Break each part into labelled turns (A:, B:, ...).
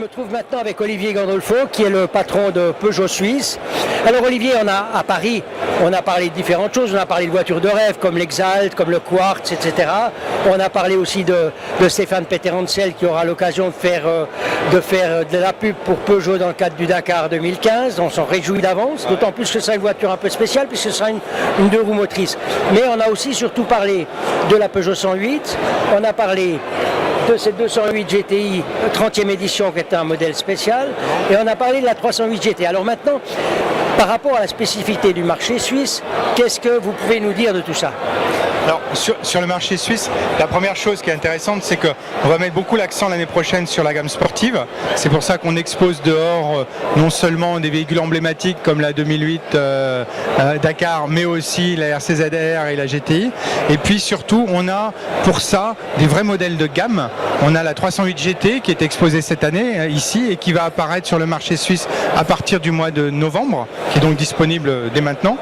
A: me trouve maintenant avec Olivier Gandolfo, qui est le patron de Peugeot Suisse. Alors Olivier, à Paris, on a parlé de différentes choses. On a parlé de voitures de rêve, comme l'Exalt, comme le Quartz, etc. On a parlé aussi de Stéphane Peter-Hansel, qui aura l'occasion de faire de la pub pour Peugeot dans le cadre du Dakar 2015. On s'en réjouit d'avance, d'autant plus que c'est une voiture un peu spéciale, puisque ce sera une 2 roues motrices. Mais on a aussi surtout parlé de la Peugeot 108. On a parlé de cette 208 GTI 30e édition qui était un modèle spécial, et on a parlé de la 308 GT. Alors maintenant, par rapport à la spécificité du marché suisse, qu'est-ce que vous pouvez nous dire de tout ça?
B: Alors sur le marché suisse, la première chose qui est intéressante, c'est qu'on va mettre beaucoup l'accent l'année prochaine sur la gamme sportive. C'est pour ça qu'on expose dehors non seulement des véhicules emblématiques comme la 2008 Dakar, mais aussi la RCZR et la GTI. Et puis surtout, on a pour ça des vrais modèles de gamme. On a la 308 GT qui est exposée cette année ici et qui va apparaître sur le marché suisse à partir du mois de novembre, qui est donc disponible dès maintenant.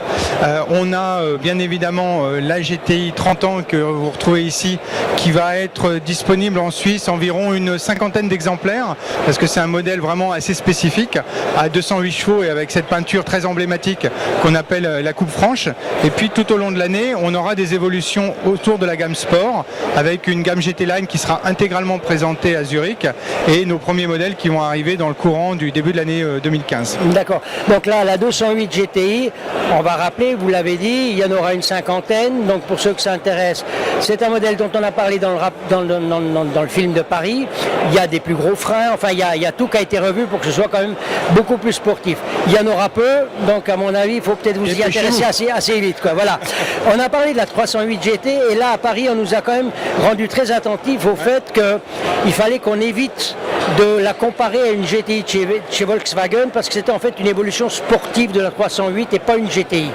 B: On a bien évidemment la GTI 30 ans que vous retrouvez ici, qui va être disponible en Suisse environ une 50aine d'exemplaires, parce que c'est un modèle vraiment assez spécifique, à 208 chevaux et avec cette peinture très emblématique qu'on appelle la coupe franche. Et puis tout au long de l'année, on aura des évolutions autour de la gamme sport, avec une gamme GT Line qui sera intégralement présentée à Zurich, et nos premiers modèles qui vont arriver dans le courant du début de l'année 2015.
A: D'accord. Donc là, la 208 GTI, on va rappeler, vous l'avez dit, il y en aura une 50aine. Donc pour ceux que ça intéresse, c'est un modèle dont on a parlé dans le film de Paris. Il y a des plus gros freins, enfin il y a tout qui a été revu pour que ce soit quand même beaucoup plus sportif. Il y en aura peu, donc à mon avis, il faut peut-être vous y intéresser assez vite, quoi. Voilà. On a parlé de la 308 GT, et là à Paris, on nous a quand même rendu très attentifs au fait qu'il fallait qu'on évite de la comparer à une GTI chez Volkswagen, parce que c'était en fait une évolution sportive de la 308 et pas une GTI.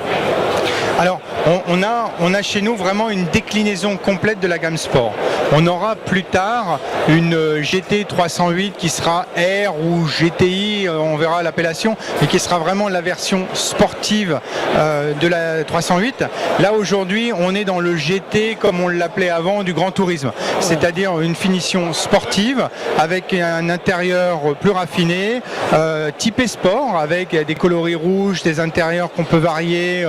B: Alors, on a chez nous vraiment une déclinaison complète de la gamme sport. On aura plus tard une GT 308 qui sera R ou GTI, on verra l'appellation, mais qui sera vraiment la version sportive de la 308. Là aujourd'hui, on est dans le GT comme on l'appelait avant du grand tourisme, c'est-à-dire une finition sportive avec un intérieur plus raffiné, typé sport, avec des coloris rouges, des intérieurs qu'on peut varier,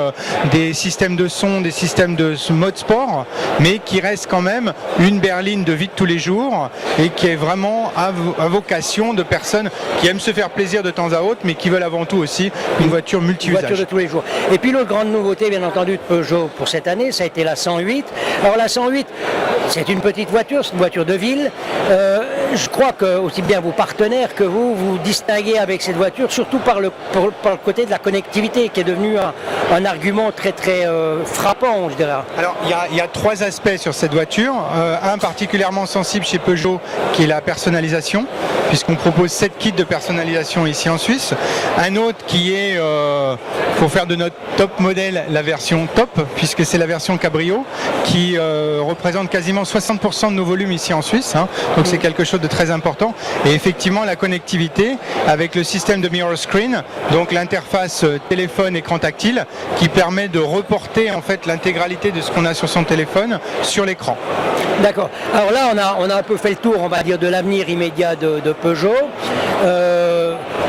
B: des systèmes de son, des systèmes de mode sport, mais qui reste quand même une berline de vie de tous les jours et qui est vraiment à vocation de personnes qui aiment se faire plaisir de temps à autre, mais qui veulent avant tout aussi une voiture multi-usage.
A: Une voiture de tous les jours. Et puis l'autre grande nouveauté, bien entendu, de Peugeot pour cette année, ça a été la 108. Alors la 108, c'est une petite voiture, c'est une voiture de ville. Je crois que aussi bien vos partenaires que vous distinguez avec cette voiture, surtout par le côté de la connectivité, qui est devenu un argument très frappant, je dirais.
B: Alors il y a trois aspects sur cette voiture. Un particulièrement sensible chez Peugeot, qui est la personnalisation, puisqu'on propose 7 kits de personnalisation ici en Suisse. Un autre qui est, pour faire de notre top modèle, la version top, puisque c'est la version cabrio, qui représente quasiment 60% de nos volumes ici en Suisse, hein. Donc c'est quelque chose de très important. Et effectivement, la connectivité avec le système de mirror screen, donc l'interface téléphone écran tactile, qui permet de reporter en fait l'intégralité de ce qu'on a sur son téléphone sur l'écran.
A: D'accord. Alors là, on a un peu fait le tour, on va dire, de l'avenir immédiat de Peugeot.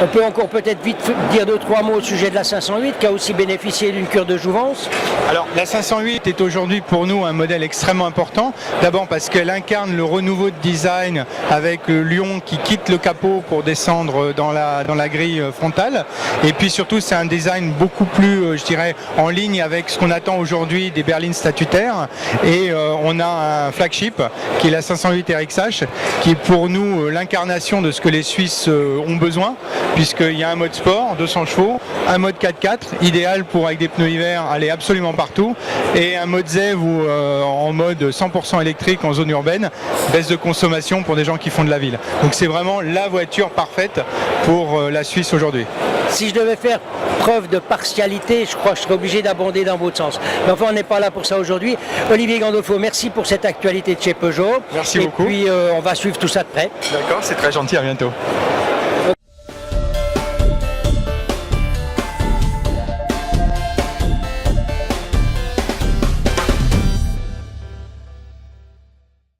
A: On peut encore peut-être vite dire 2-3 mots au sujet de la 508, qui a aussi bénéficié d'une cure de jouvence.
B: Alors la 508 est aujourd'hui pour nous un modèle extrêmement important. D'abord parce qu'elle incarne le renouveau de design avec le lion qui quitte le capot pour descendre dans la grille frontale. Et puis surtout, c'est un design beaucoup plus, je dirais, en ligne avec ce qu'on attend aujourd'hui des berlines statutaires. Et on a un flagship qui est la 508 RXH, qui est pour nous l'incarnation de ce que les Suisses ont besoin, puisqu'il y a un mode sport, 200 chevaux, un mode 4x4, idéal pour, avec des pneus hiver, aller absolument partout, et un mode ZEV en mode 100% électrique en zone urbaine, baisse de consommation pour des gens qui font de la ville. Donc c'est vraiment la voiture parfaite pour la Suisse aujourd'hui.
A: Si je devais faire preuve de partialité, je crois que je serais obligé d'abonder dans votre sens. Mais enfin, on n'est pas là pour ça aujourd'hui. Olivier Gandolfo, merci pour cette actualité de chez Peugeot.
B: Merci beaucoup.
A: Et puis, on va suivre tout ça de près.
B: D'accord, c'est très gentil, à bientôt.